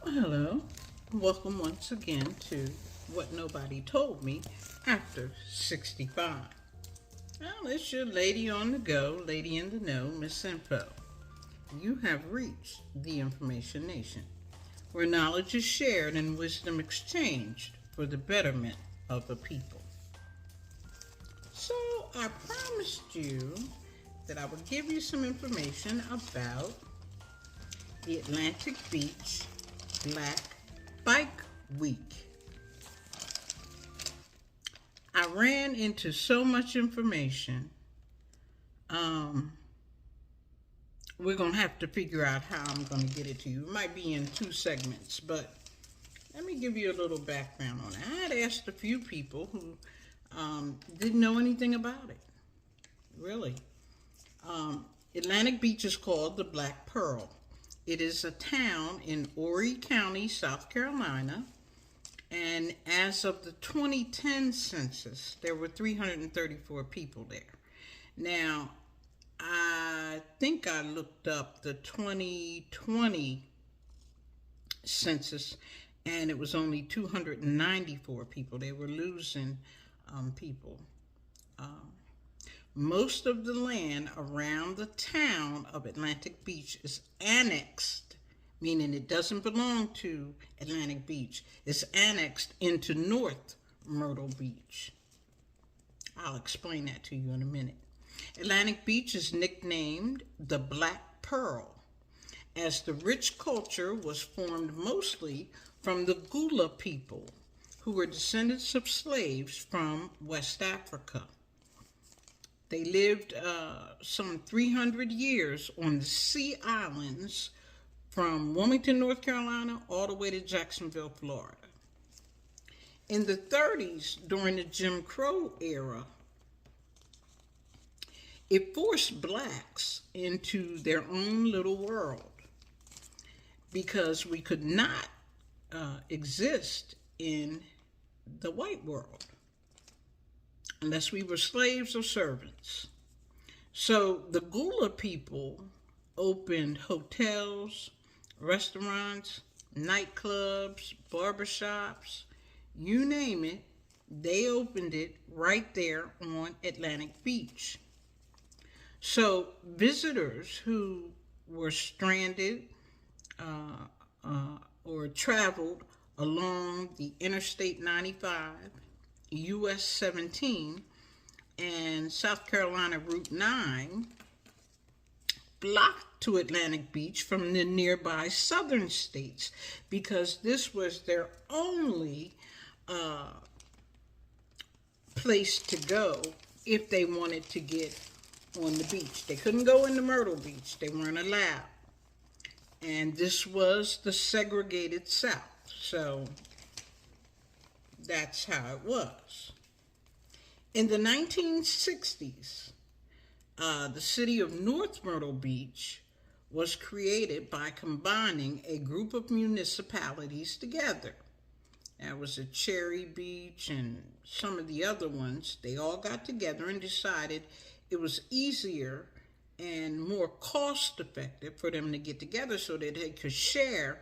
Hello, welcome once again to What Nobody Told Me After 65. Well, it's your lady on the go, lady in the know, Miss Info. You have reached the Information Nation, where knowledge is shared and wisdom exchanged for the betterment of the people. So, I promised you that I would give you some information about the Atlantic Beach Black Bike Week. I ran into so much information. We're going to have to figure out how I'm going to get it to you. It might be in two segments, but let me give you a little background on it. I had asked a few people who didn't know anything about it, really. Atlantic Beach is called the Black Pearl. It is a town in Horry County, South Carolina, and as of the 2010 census, there were 334 people there. Now, I think I looked up the 2020 census, and it was only 294 people. They were losing people. Most of the land around the town of Atlantic Beach is annexed, meaning it doesn't belong to Atlantic Beach. It's annexed into North Myrtle Beach. I'll explain that to you in a minute. Atlantic Beach is nicknamed the Black Pearl, as the rich culture was formed mostly from the Gullah people, who were descendants of slaves from West Africa. They lived some 300 years on the Sea Islands from Wilmington, North Carolina, all the way to Jacksonville, Florida. In the 30s, during the Jim Crow era, it forced blacks into their own little world because we could not exist in the white world unless we were slaves or servants. So the Gullah people opened hotels, restaurants, nightclubs, barbershops, you name it, they opened it right there on Atlantic Beach. So visitors who were stranded or traveled along the Interstate 95, US 17, and South Carolina Route 9 flocked to Atlantic Beach from the nearby southern states because this was their only place to go if they wanted to get on the beach. They couldn't go into Myrtle Beach. They weren't allowed. And this was the segregated South. So that's how it was. In the 1960s, the city of North Myrtle Beach was created by combining a group of municipalities together. That was a Cherry Beach and some of the other ones. They all got together and decided it was easier and more cost effective for them to get together so that they could share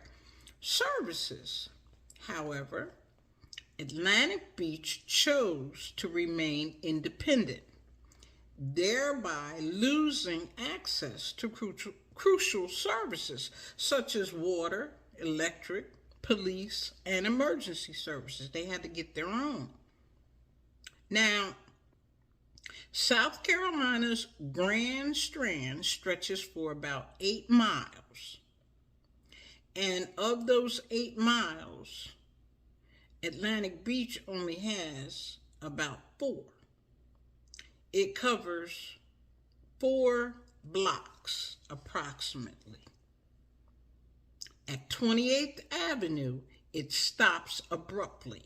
services. However, Atlantic Beach chose to remain independent, thereby losing access to crucial services such as water, electric, police, and emergency services. They had to get their own. Now, South Carolina's Grand Strand stretches for about 8 miles. And of those 8 miles, Atlantic Beach only has about 4. It covers 4 blocks approximately. At 28th Avenue, it stops abruptly.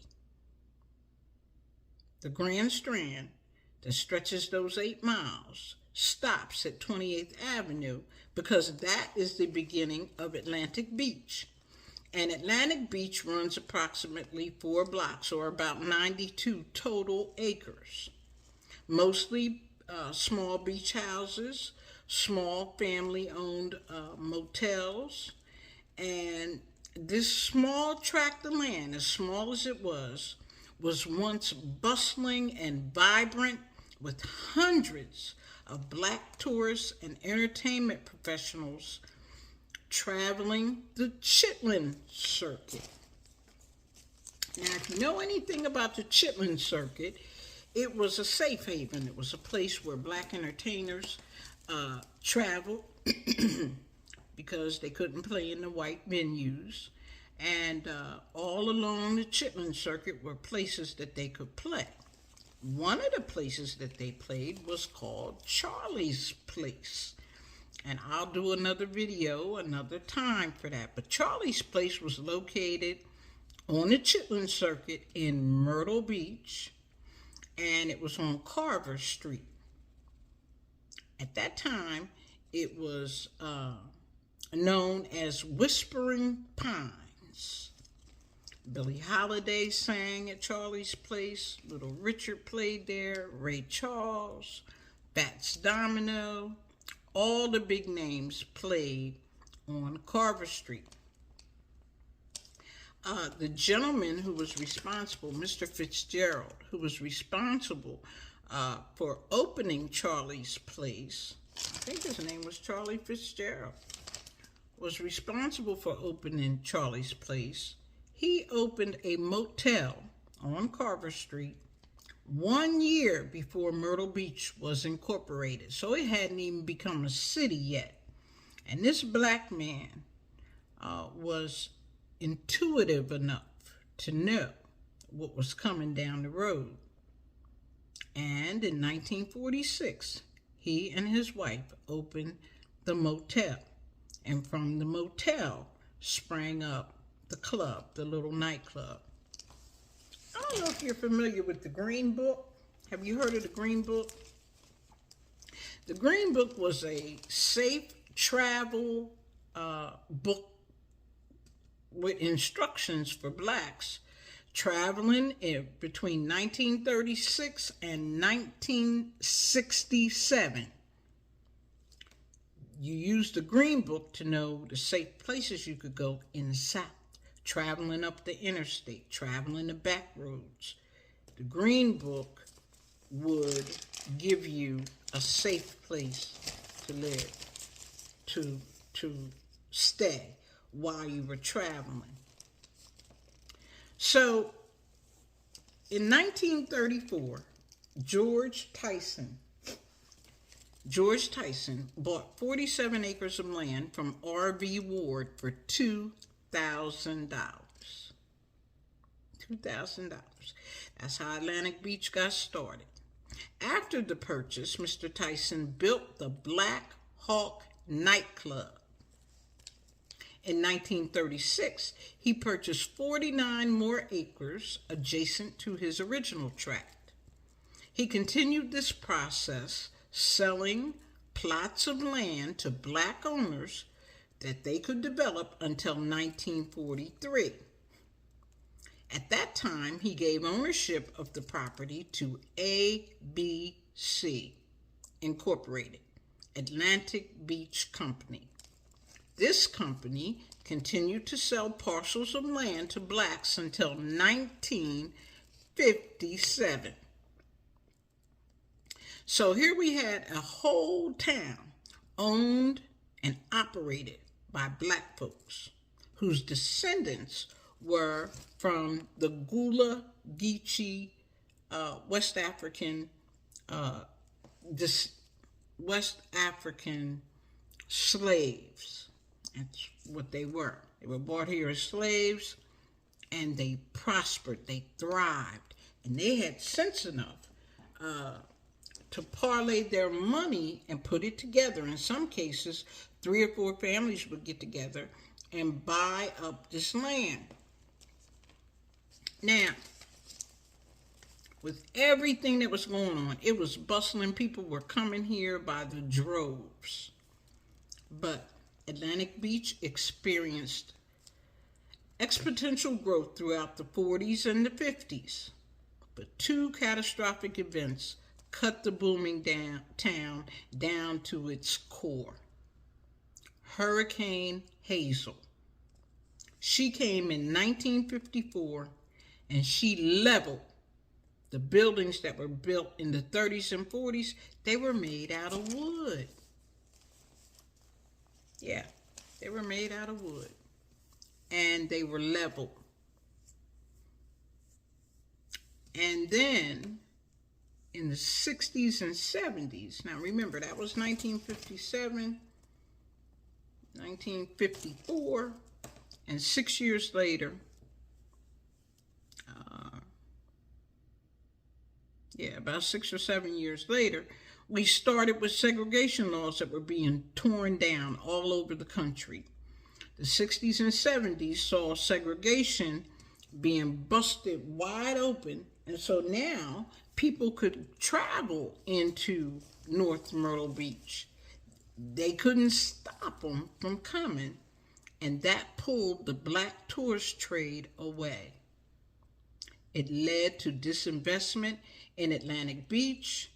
The Grand Strand that stretches those 8 miles stops at 28th Avenue because that is the beginning of Atlantic Beach. And Atlantic Beach runs approximately 4 blocks, or about 92 total acres. Mostly small beach houses, small family-owned motels, and This small tract of land, as small as it was once bustling and vibrant with hundreds of black tourists and entertainment professionals traveling the Chitlin Circuit. Now, if you know anything about the Chitlin Circuit, it was a safe haven. It was a place where black entertainers traveled because they couldn't play in the white venues. And all along the Chitlin Circuit were places that they could play. One of the places that they played was called Charlie's Place. And I'll do another video another time for that. But Charlie's Place was located on the Chitlin Circuit in Myrtle Beach, and it was on Carver Street. At that time, it was known as Whispering Pines. Billie Holiday sang at Charlie's Place. Little Richard played there. Ray Charles, Fats Domino, all the big names played on Carver Street. The gentleman who was responsible, Mr. Fitzgerald, who was responsible for opening Charlie's Place, I think his name was Charlie Fitzgerald, was responsible for opening Charlie's Place. He opened a motel on Carver Street 1 year before Myrtle Beach was incorporated. So it hadn't even become a city yet. And this black man was intuitive enough to know what was coming down the road. And in 1946, he and his wife opened the motel. And from the motel sprang up the club, the little nightclub. I don't know if you're familiar with the Green Book. Have you heard of the Green Book? The Green Book was a safe travel book with instructions for blacks traveling between 1936 and 1967. You used the Green Book to know the safe places you could go in the South, traveling up the interstate, traveling the back roads. The Green Book would give you a safe place to live, to stay while you were traveling. So, in 1934, George Tyson bought 47 acres of land from R.V. Ward for $2,000. $2,000. That's how Atlantic Beach got started. After the purchase, Mr. Tyson built the Black Hawk nightclub. In 1936, he purchased 49 more acres adjacent to his original tract. He continued this process, selling plots of land to black owners that they could develop until 1943. At that time, he gave ownership of the property to ABC Incorporated, Atlantic Beach Company. This company continued to sell parcels of land to blacks until 1957. So here we had a whole town owned and operated by black folks whose descendants were from the Gullah, Geechee, West African slaves. That's what they were. They were brought here as slaves, and they prospered, they thrived, and they had sense enough to parlay their money and put it together. In some cases, 3 or 4 families would get together and buy up this land. Now, with everything that was going on, it was bustling. People were coming here by the droves. But Atlantic Beach experienced exponential growth throughout the 40s and the 50s. But 2 catastrophic events cut the booming town down to its core. Hurricane Hazel. She came in 1954 and she leveled the buildings that were built in the 30s and 40s. They were made out of wood. Yeah, they were made out of wood. And they were leveled. And then in the 60s and 70s, now remember that was 1957, 1954, and 6 years later, about 6 or 7 years later, we started with segregation laws that were being torn down all over the country. The 60s and 70s saw segregation being busted wide open, and so now people could travel into North Myrtle Beach. They couldn't stop them from coming, and that pulled the black tourist trade away. It led to disinvestment in Atlantic Beach,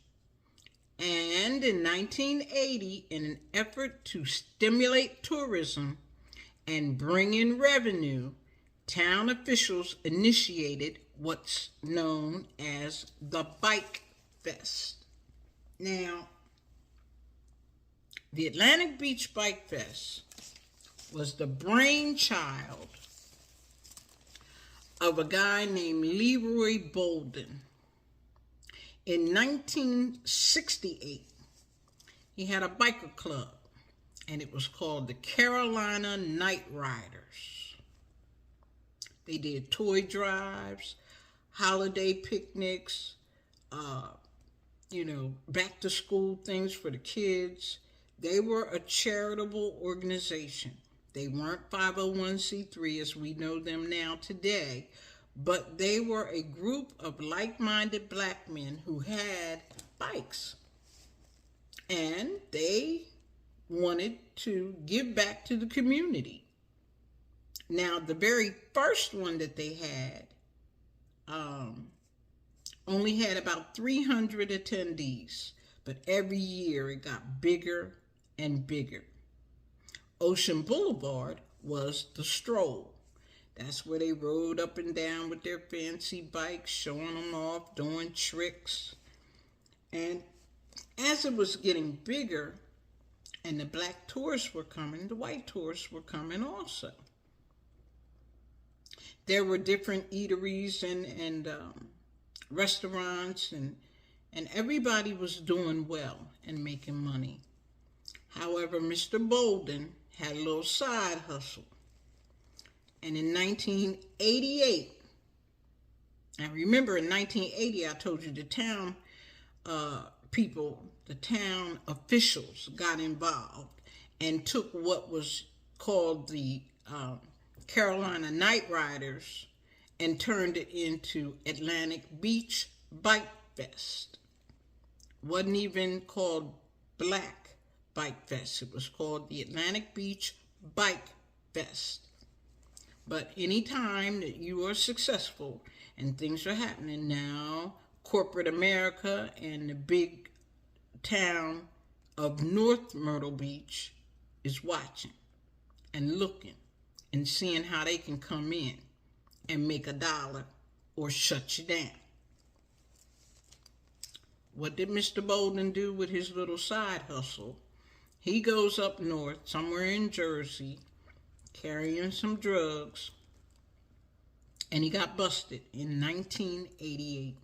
and in 1980, in an effort to stimulate tourism and bring in revenue, town officials initiated what's known as the Bike Fest. Now, the Atlantic Beach Bike Fest was the brainchild of a guy named Leroy Bolden. In 1968, he had a biker club, and it was called the Carolina Night Riders. They did toy drives, holiday picnics, back to school things for the kids. They were a charitable organization. They weren't 501c3 as we know them now today, but they were a group of like-minded black men who had bikes. And they wanted to give back to the community. Now, the very first one that they had only had about 300 attendees, but every year it got bigger and bigger. Ocean Boulevard was the stroll. That's where they rode up and down with their fancy bikes, showing them off, doing tricks. And as it was getting bigger and the black tourists were coming, the white tourists were coming also. There were different eateries and restaurants, and everybody was doing well and making money. However, Mr. Bolden had a little side hustle. And in 1988, I remember in 1980, I told you the town people, the town officials got involved and took what was called the Carolina Night Riders and turned it into Atlantic Beach Bike Fest. Wasn't even called Black Bike Fest. It was called the Atlantic Beach Bike Fest. But anytime that you are successful and things are happening now, corporate America and the big town of North Myrtle Beach is watching and looking and seeing how they can come in and make a dollar or shut you down. What did Mr. Bolden do with his little side hustle? He goes up north, somewhere in Jersey, carrying some drugs, and he got busted in 1988.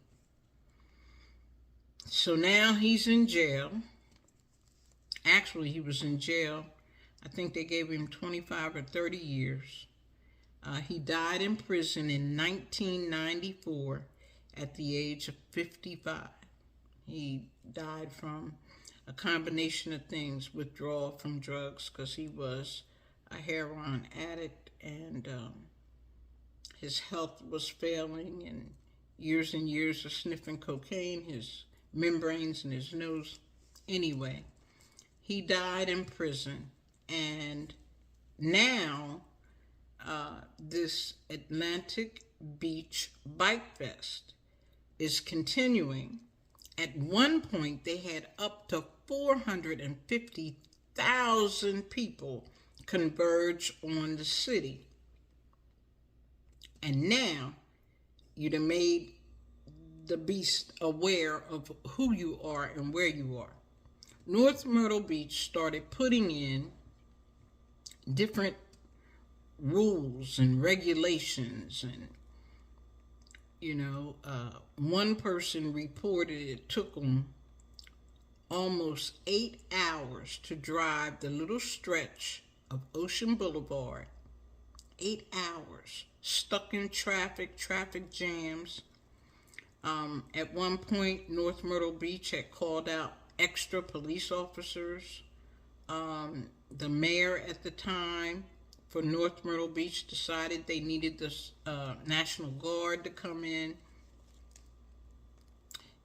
So now he's in jail. Actually, he was in jail. I think they gave him 25 or 30 years. He died in prison in 1994 at the age of 55. He died from a combination of things, withdrawal from drugs, because he was a heroin addict, and his health was failing, and years of sniffing cocaine, his membranes in his nose. Anyway, he died in prison, and now this Atlantic Beach Bike Fest is continuing. At one point, they had up to 450,000 people converge on the city. And now you'd have made the beast aware of who you are and where you are. North Myrtle Beach started putting in different rules and regulations, and one person reported it took them almost 8 hours to drive the little stretch of Ocean Boulevard. 8 hours stuck in traffic jams. At one point, North Myrtle Beach had called out extra police officers. The mayor at the time for North Myrtle Beach decided they needed the National Guard to come in.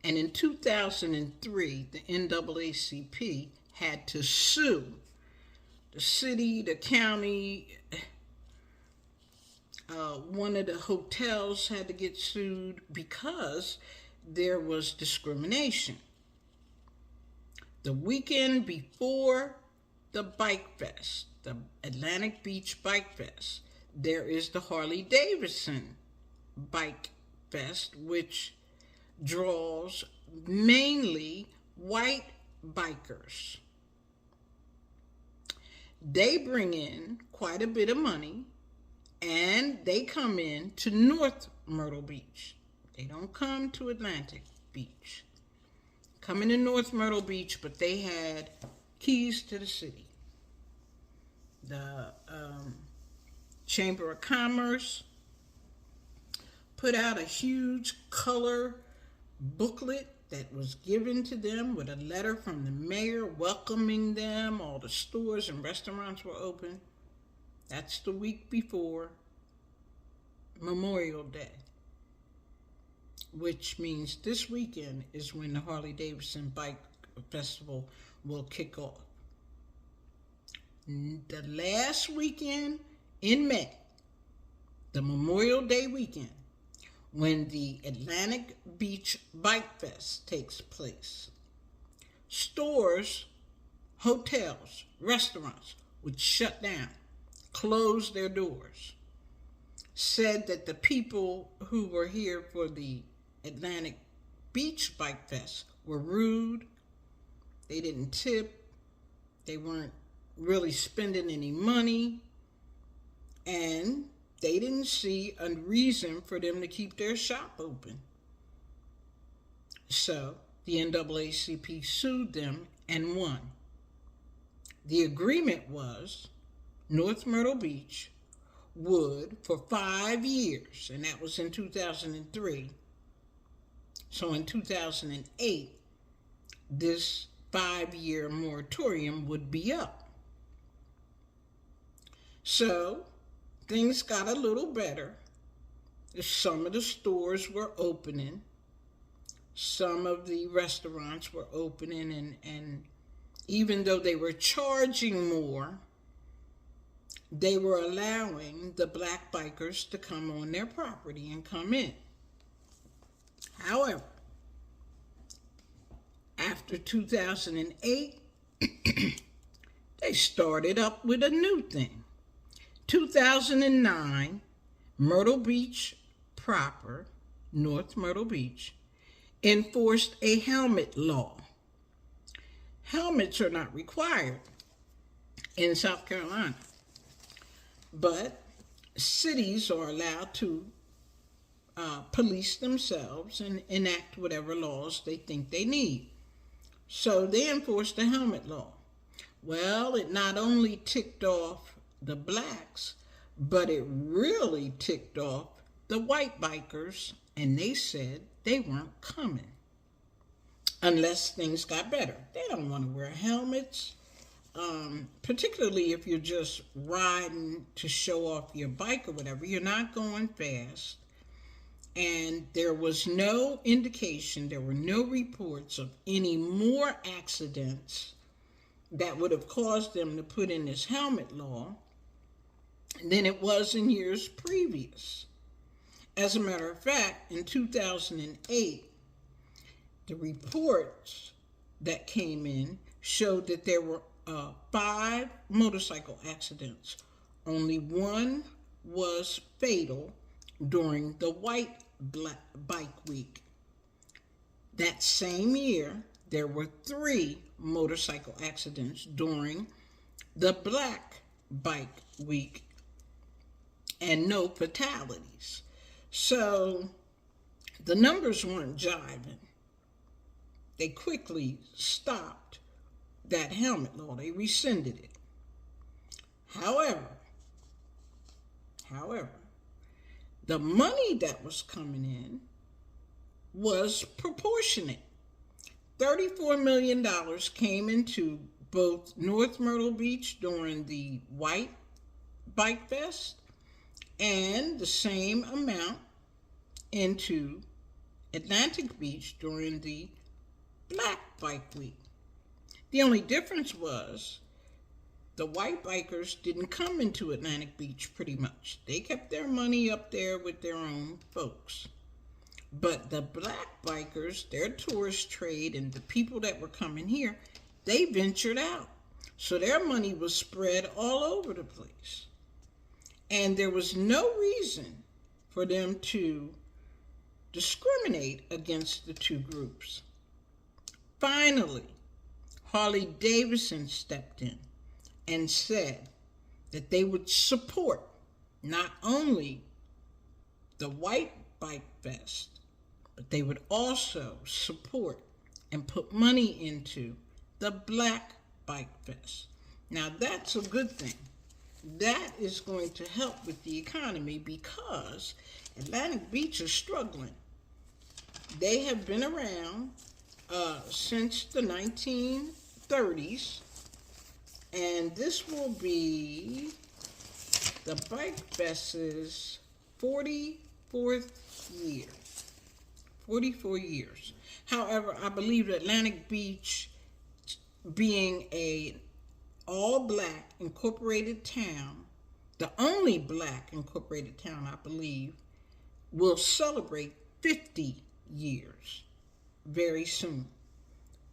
And in 2003, the NAACP had to sue the city, the county. One of the hotels had to get sued because there was discrimination. The weekend before the Bike Fest, the Atlantic Beach Bike Fest, there is the Harley-Davidson Bike Fest, which draws mainly white bikers. They bring in quite a bit of money, and they come in to North Myrtle Beach. They don't come to Atlantic Beach. Coming to North Myrtle Beach, but they had keys to the city. The Chamber of Commerce put out a huge color booklet that was given to them with a letter from the mayor welcoming them. All the stores and restaurants were open. That's the week before Memorial Day, which means this weekend is when the Harley-Davidson Bike Festival will kick off. The last weekend in May, the Memorial Day weekend, when the Atlantic Beach Bike Fest takes place, stores, hotels, restaurants would shut down, close their doors. Said that the people who were here for the Atlantic Beach Bike Fest were rude. They didn't tip. They weren't really spending any money. And they didn't see a reason for them to keep their shop open. So the NAACP sued them and won. The agreement was North Myrtle Beach would, for 5 years, and that was in 2003. So in 2008, this 5-year moratorium would be up. So things got a little better. Some of the stores were opening. Some of the restaurants were opening, and even though they were charging more, they were allowing the black bikers to come on their property and come in. However, after 2008, they started up with a new thing. 2009, Myrtle Beach proper, North Myrtle Beach, enforced a helmet law. Helmets are not required in South Carolina, but cities are allowed to police themselves and enact whatever laws they think they need. So they enforced the helmet law. Well, it not only ticked off the blacks, but it really ticked off the white bikers, and they said they weren't coming unless things got better. They don't want to wear helmets, particularly if you're just riding to show off your bike or whatever. You're not going fast. And there was no indication, there were no reports of any more accidents that would have caused them to put in this helmet law than it was in years previous. As a matter of fact, in 2008, the reports that came in showed that there were 5 motorcycle accidents. Only one was fatal. during the White Bike Week. That same year, there were 3 motorcycle accidents during the Black Bike Week and no fatalities. So the numbers weren't jiving. They quickly stopped that helmet law. They rescinded it. However, the money that was coming in was proportionate. $34 million came into both North Myrtle Beach during the White Bike Fest and the same amount into Atlantic Beach during the Black Bike Week. The only difference was the white bikers didn't come into Atlantic Beach pretty much. They kept their money up there with their own folks. But the black bikers, their tourist trade, and the people that were coming here, they ventured out. So their money was spread all over the place. And there was no reason for them to discriminate against the two groups. Finally, Harley-Davidson stepped in and said that they would support not only the White Bike Fest, but they would also support and put money into the Black Bike Fest. Now that's a good thing. That is going to help with the economy because Atlantic Beach is struggling. They have been around since the 1930s. And this will be the Bike Fest's 44th year. 44 years. However, I believe Atlantic Beach, being a all-black incorporated town, the only black incorporated town, I believe, will celebrate 50 years very soon.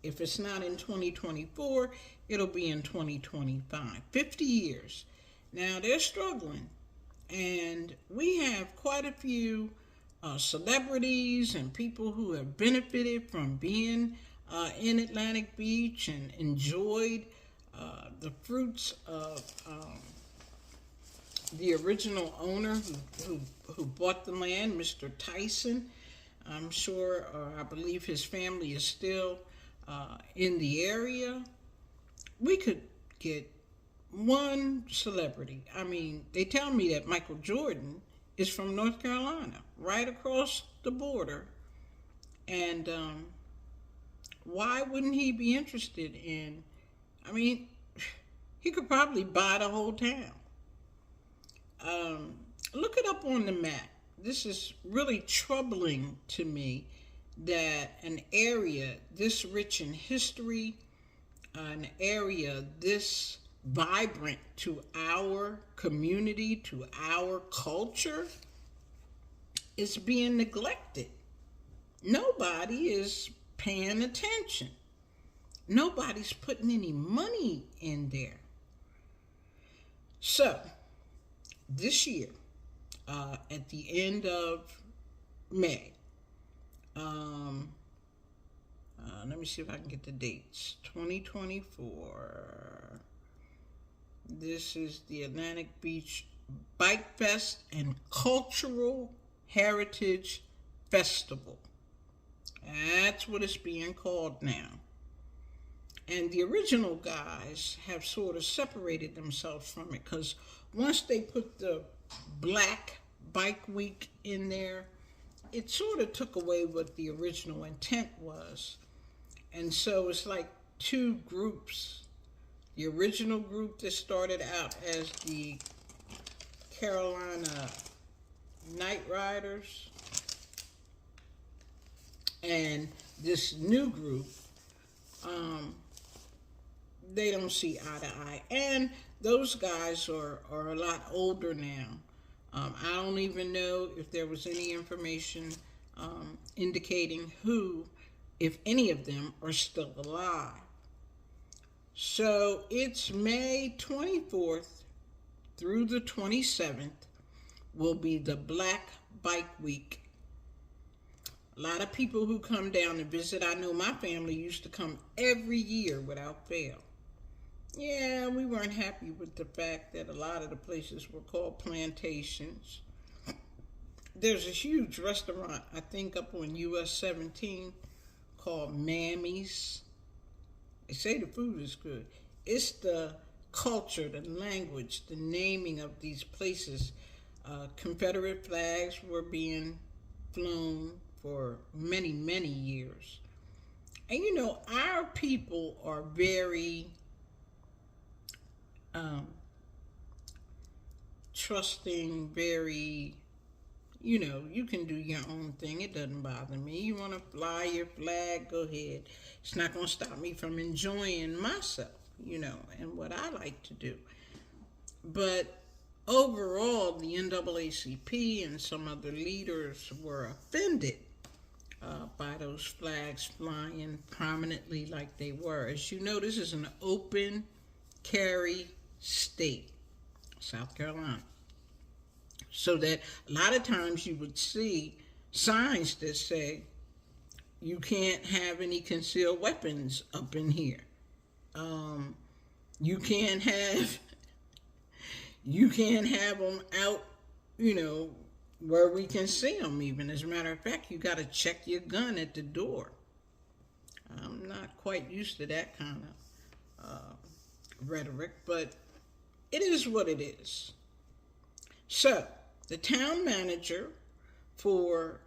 If it's not in 2024, it'll be in 2025. 50 years. Now, they're struggling. And we have quite a few celebrities and people who have benefited from being in Atlantic Beach and enjoyed the fruits of the original owner who bought the land, Mr. Tyson. I'm sure, I believe his family is still in the area. We could get one celebrity. I mean, they tell me that Michael Jordan is from North Carolina, right across the border. And why wouldn't he be interested in, I mean, he could probably buy the whole town. Look it up on the map. This is really troubling to me that an area this rich in history, an area this vibrant to our community, to our culture, is being neglected. Nobody is paying attention. Nobody's putting any money in there. So, this year, at the end of May, let me see if I can get the dates. 2024. This is the Atlantic Beach Bike Fest and Cultural Heritage Festival. That's what it's being called now. And the original guys have sort of separated themselves from it because once they put the Black Bike Week in there, it sort of took away what the original intent was. And so it's like two groups. The original group that started out as the Carolina Night Riders and this new group, they don't see eye to eye. And those guys are a lot older now. I don't even know if there was any information indicating who, if any of them, are still alive. So it's May 24th through the 27th will be the Black Bike Week. A lot of people who come down to visit, I know my family used to come every year without fail. Yeah, we weren't happy with the fact that a lot of the places were called plantations. There's a huge restaurant, I think up on US 17, called Mammy's. They say the food is good. It's the culture, the language, the naming of these places. Confederate flags were being flown for many, many years. And you know, our people are very trusting, very, you know, you can do your own thing. It doesn't bother me. You want to fly your flag, go ahead. It's not going to stop me from enjoying myself, you know, and what I like to do. But overall, the NAACP and some other leaders were offended by those flags flying prominently like they were. As you know, this is an open carry state, South Carolina. So that a lot of times you would see signs that say, you can't have any concealed weapons up in here. You can't have them out, you know, where we can see them even. As a matter of fact, you got to check your gun at the door. I'm not quite used to that kind of rhetoric, but it is what it is. So, the town manager for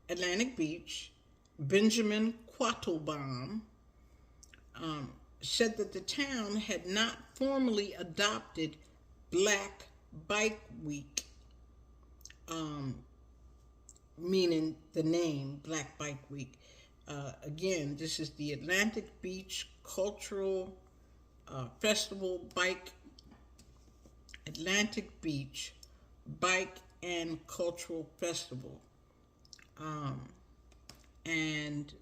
Atlantic Beach, Benjamin Quattlebaum, said that the town had not formally adopted Black Bike Week, meaning the name Black Bike Week. Again, this is the Atlantic Beach Cultural Festival Atlantic Beach Bike and Cultural Festival. And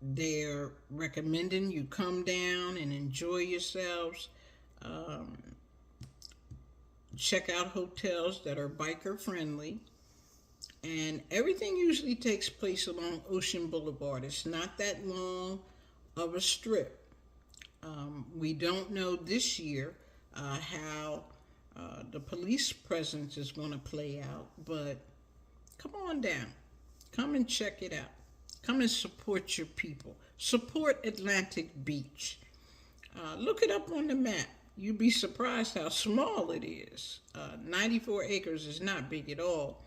they're recommending you come down and enjoy yourselves. Check out hotels that are biker friendly. And everything usually takes place along Ocean Boulevard. It's not that long of a strip. We don't know this year how the police presence is going to play out, but come on down. Come and check it out. Come and support your people. Support Atlantic Beach. Look it up on the map. You'd be surprised how small it is. 94 acres is not big at all.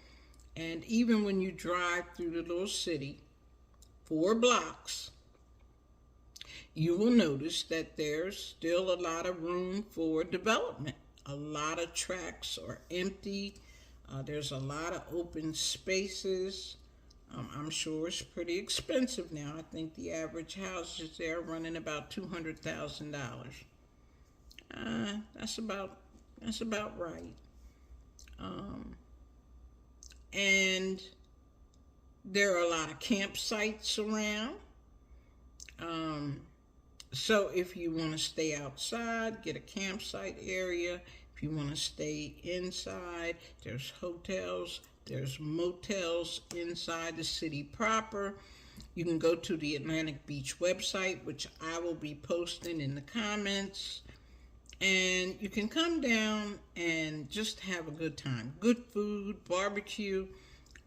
And even when you drive through the little city, 4 blocks, you will notice that there's still a lot of room for development. A lot of tracks are empty. There's a lot of open spaces. I'm sure it's pretty expensive now. I think the average house is there running about $200,000. That's about right. And there are a lot of campsites around. So if you want to stay outside, get a campsite area. If you want to stay inside, there's hotels, there's motels inside the city proper. You can go to the Atlantic Beach website, which I will be posting in the comments. And you can come down and just have a good time. Good food, barbecue.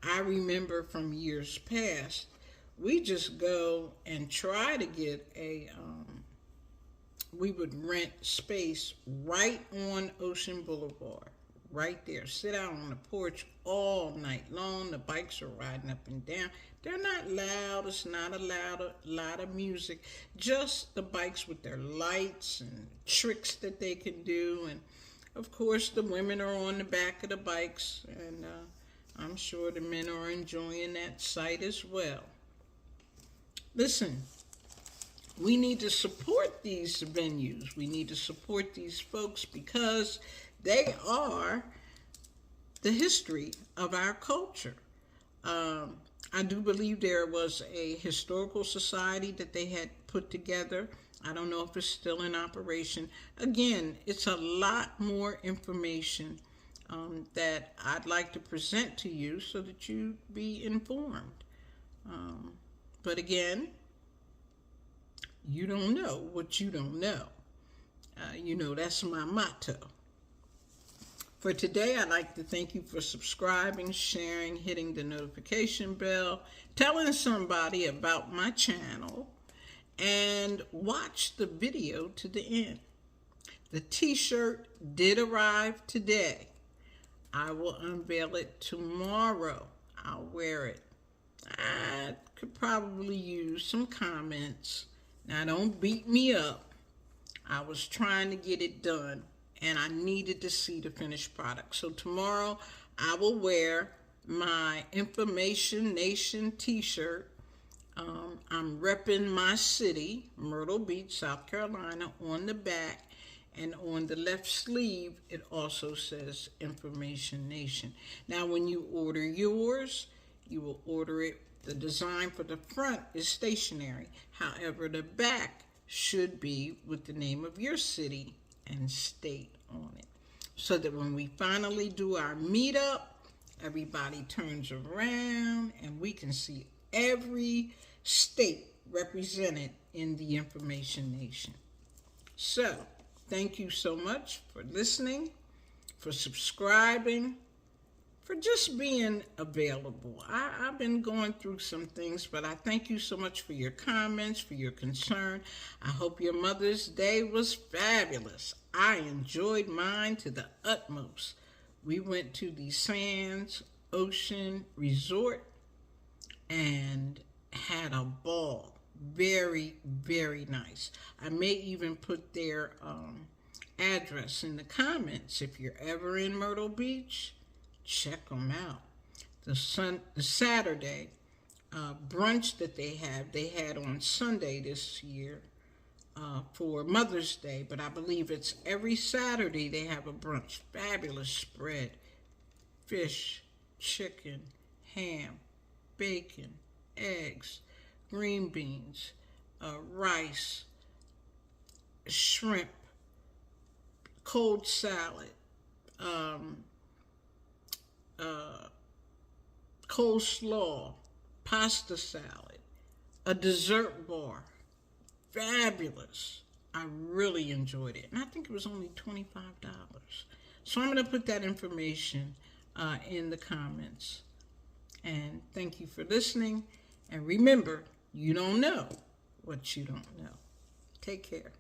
I remember from years past, we just go and try to get we would rent space right on Ocean Boulevard, right there. Sit out on the porch all night long. The bikes are riding up and down. They're not loud. It's not a lot of music. Just the bikes with their lights and tricks that they can do. And, of course, the women are on the back of the bikes. And I'm sure the men are enjoying that sight as well. Listen, we need to support these venues. We need to support these folks because they are the history of our culture. I do believe there was a historical society that they had put together. I don't know if it's still in operation. Again, it's a lot more information that I'd like to present to you so that you be informed. But again, you don't know what you don't know. That's my motto. For today, I'd like to thank you for subscribing, sharing, hitting the notification bell, telling somebody about my channel, and watch the video to the end. The t-shirt did arrive today. I will unveil it tomorrow. I'll wear it. I could probably use some comments. Now, don't beat me up. I was trying to get it done, and I needed to see the finished product. So tomorrow, I will wear my Information Nation t-shirt. I'm repping my city, Myrtle Beach, South Carolina, on the back. And on the left sleeve, it also says Information Nation. Now, when you order yours, you will order it. The design for the front is stationary. However, the back should be with the name of your city and state on it. So that when we finally do our meetup, everybody turns around and we can see every state represented in the Information Nation. So, thank you so much for listening, for subscribing, for just being available. I've been going through some things, but I thank you so much for your comments, for your concern. I hope your Mother's Day was fabulous. I enjoyed mine to the utmost. We went to the Sands Ocean Resort and had a ball. Very, very nice. I may even put their address in the comments. If you're ever in Myrtle Beach, check them out. The Saturday brunch that they had on Sunday this year for Mother's Day, but I believe it's every Saturday they have a brunch. Fabulous spread. Fish, chicken, ham, bacon, eggs, green beans, rice, shrimp, cold salad, coleslaw, pasta salad, a dessert bar. Fabulous. I really enjoyed it. And I think it was only $25. So I'm going to put that information in the comments. And thank you for listening. And remember, you don't know what you don't know. Take care.